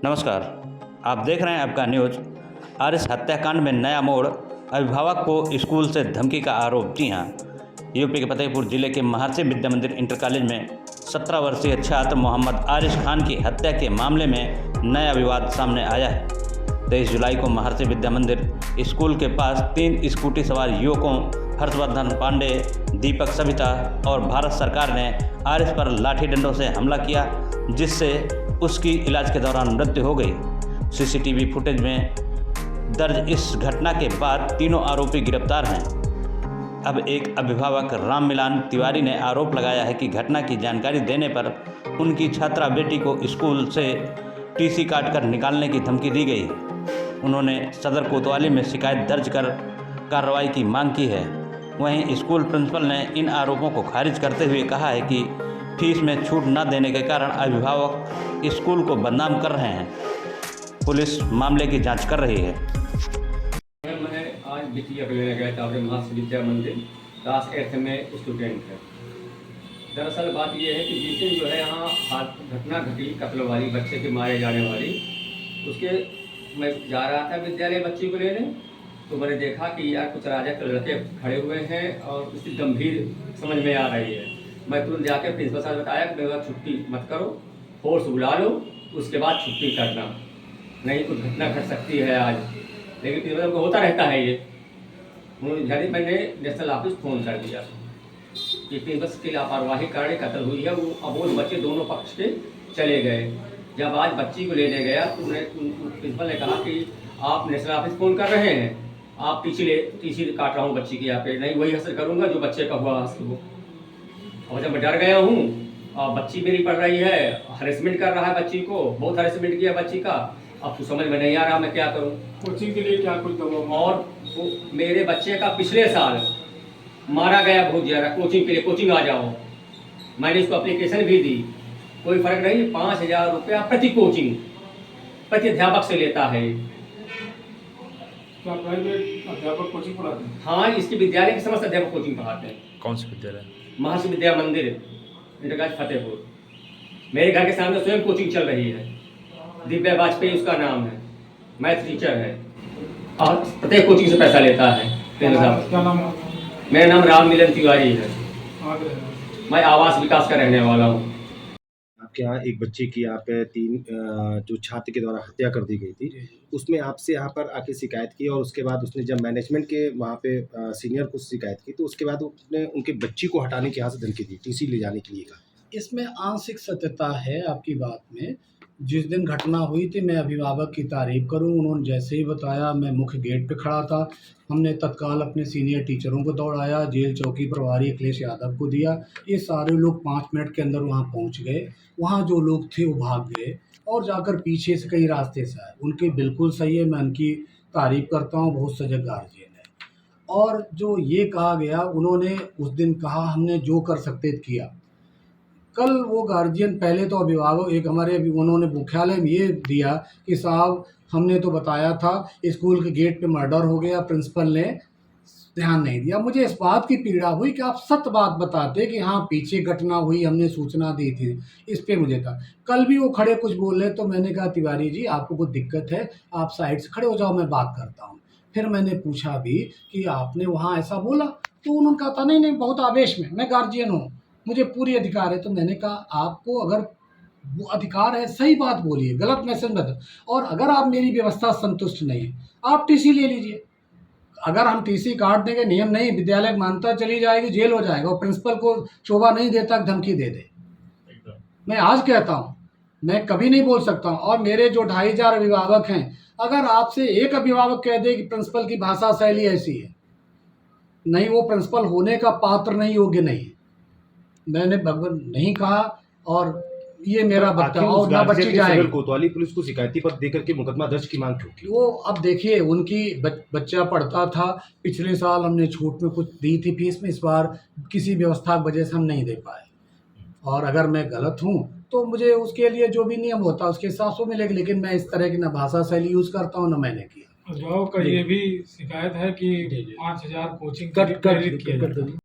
नमस्कार, आप देख रहे हैं आपका न्यूज़। आरिस हत्याकांड में नया मोड़, अभिभावक को स्कूल से धमकी का आरोप। जी हां, यूपी के फतेहपुर जिले के महर्षि विद्या मंदिर इंटर कॉलेज में 17 वर्षीय छात्र मोहम्मद आरिस खान की हत्या के मामले में नया विवाद सामने आया है। 23 जुलाई को महर्षि विद्या मंदिर स्कूल के पास 3 स्कूटी सवार युवकों हर्षवर्धन पांडे, दीपक सविता और भारत सरकार ने आरिस पर लाठी डंडों से हमला किया, जिससे उसकी इलाज के दौरान मृत्यु हो गई। सीसीटीवी फुटेज में दर्ज इस घटना के बाद तीनों आरोपी गिरफ्तार हैं। अब एक अभिभावक राम मिलान तिवारी ने आरोप लगाया है कि घटना की जानकारी देने पर उनकी छात्रा बेटी को स्कूल से टीसी काटकर निकालने की धमकी दी गई। उन्होंने सदर कोतवाली में शिकायत दर्ज कर कार्रवाई की मांग की है। वहीं स्कूल प्रिंसिपल ने इन आरोपों को खारिज करते हुए कहा है कि फीस में छूट न देने के कारण अभिभावक स्कूल को बदनाम कर रहे हैं। पुलिस मामले की जांच कर रही है। मैं आज बिटिया को लेने गया था अपने महर्षि विद्या मंदिर, क्लास 8 में स्टूडेंट है। दरअसल बात यह है कि जिस दिन जो है यहाँ घटना घटी कत्ल वाली, बच्चे के मारे जाने वाली, उसके मैं जा रहा था विद्यालय बच्ची को लेने, तो मैंने देखा कि यार कुछ राजक लड़के खड़े हुए हैं और स्थिति गंभीर समझ में आ रही है। मैं तुरंत जाकर प्रिंसिपल साहब बताया कि मेरा छुट्टी मत करो, फोर्स बुला लो, उसके बाद छुट्टी करना, नहीं कुछ घटना घट सकती है आज। लेकिन प्रिंसिपल को होता रहता है ये। उन्होंने मैंने नेशनल ऑफिस फ़ोन कर दिया कि प्रिंसिपल की लापरवाही कारण कत्ल हुई है। वो अबोध बच्चे दोनों पक्ष के चले गए। जब आज बच्ची को लेने गया तो प्रिंसिपल ने कहा कि आप नेशनल ऑफिस फ़ोन कर रहे हैं, आप टीसी काट रहा हूँ बच्ची की यहाँ पे, नहीं वही हासिल करूँगा जो बच्चे का हुआ हासिल हो। और जब मैं डर गया हूँ और बच्ची मेरी पढ़ रही है, हरेसमेंट कर रहा है बच्ची को, बहुत हरेसमेंट किया बच्ची का। अब तो समझ में नहीं आ रहा मैं क्या करूँ। कोचिंग के लिए क्या कोई दबाव? और मेरे बच्चे का पिछले साल मारा गया बहुत ज़्यादा कोचिंग के लिए, कोचिंग आ जाओ। मैंने इसको एप्लीकेशन भी दी, कोई फर्क नहीं। 5,000 रुपया प्रति कोचिंग, प्रति अध्यापक से लेता है। क्या प्राइवेट अध्यापक कोचिंग पढ़ाते हैं? हाँ, इसके विद्यालय के समस्त अध्यापक कोचिंग पढ़ाते हैं। कौन से विद्यालय? महर्षि विद्या मंदिर इंटर कॉलेज फतेहपुर। मेरे घर के सामने स्वयं कोचिंग चल रही है। दिव्या वाजपेयी उसका नाम है, मैथ टीचर है और प्रत्येक कोचिंग से पैसा लेता है। क्या नाम है? मेरा नाम राम मिलन तिवारी है। कहाँ के रहने वाले? मैं आवास विकास का रहने वाला हूँ। आपके यहाँ एक बच्चे की यहाँ पे 3 जो छात्र के द्वारा हत्या कर दी गई थी, उसमें आपसे यहाँ पर आके शिकायत की और उसके बाद उसने जब मैनेजमेंट के वहाँ पे सीनियर को शिकायत की तो उसके बाद उसने उनके बच्ची को हटाने की यहाँ से धमकी दी, टीसी ले जाने के लिए कहा। इसमें आंशिक सत्यता है आपकी बात में। जिस दिन घटना हुई थी मैं अभिभावक की तारीफ करूं, उन्होंने जैसे ही बताया मैं मुख्य गेट पे खड़ा था। हमने तत्काल अपने सीनियर टीचरों को दौड़ाया, जेल चौकी प्रभारी अखिलेश यादव को दिया। ये सारे लोग 5 मिनट के अंदर वहाँ पहुँच गए। वहाँ जो लोग थे वो भाग गए और जाकर पीछे से कई रास्ते से आए। उनके बिल्कुल सही है, मैं उनकी तारीफ करता हूँ, बहुत सजग गार्जियन है। और जो ये कहा गया, उन्होंने उस दिन कहा हमने जो कर सकते किया। कल वो गार्जियन, पहले तो अभिभावक एक हमारे उन्होंने मुख्यालय में ये दिया कि साहब हमने तो बताया था, स्कूल के गेट पे मर्डर हो गया, प्रिंसिपल ने ध्यान नहीं दिया। मुझे इस बात की पीड़ा हुई कि आप सत्य बात बताते कि हाँ पीछे घटना हुई, हमने सूचना दी थी। इस पे मुझे था। कल भी वो खड़े कुछ बोल रहे तो मैंने कहा तिवारी जी आपको कुछ दिक्कत है, आप साइड से खड़े हो जाओ, मैं बात करता हूँ। फिर मैंने पूछा भी कि आपने वहाँ ऐसा बोला, तो उन्होंने कहा था नहीं बहुत आवेश में, मैं गार्जियन हूँ, मुझे पूरी अधिकार है। तो मैंने कहा आपको अगर वो अधिकार है सही बात बोलिए, गलत मैसेज मत। और अगर आप मेरी व्यवस्था संतुष्ट नहीं है आप टीसी ले लीजिए। अगर हम टीसी काट देंगे, नियम नहीं, विद्यालय मान्यता चली जाएगी, जेल हो जाएगा। और प्रिंसिपल को शोभा नहीं देता धमकी दे दे। मैं आज कहता हूँ, मैं कभी नहीं बोल सकता हूँ। और मेरे जो 2,500 अभिभावक हैं, अगर आपसे एक अभिभावक कह दे कि प्रिंसिपल की भाषा शैली ऐसी है, नहीं वो प्रिंसिपल होने का पात्र नहीं, योग्य नहीं। मैंने भगवान नहीं कहा और ये मेरा बच्चा और ना बच्ची जाएगी। कोतवाली पुलिस को शिकायती पत्र देकर के मुकदमा दर्ज की मांग क्यों की? वो अब देखिए उनकी बच्चा पढ़ता था, पिछले साल हमने छूट में कुछ दी थी फीस में, इस बार किसी व्यवस्था की वजह से हम नहीं दे पाए। और अगर मैं गलत हूँ तो मुझे उसके लिए जो भी नियम होता है उसके हिसाब से मिलेगी। लेकिन मैं इस तरह की ना भाषा शैली यूज़ करता हूँ ना मैंने किया। अभिभावक का ये भी शिकायत है कि 5,000 कोचिंग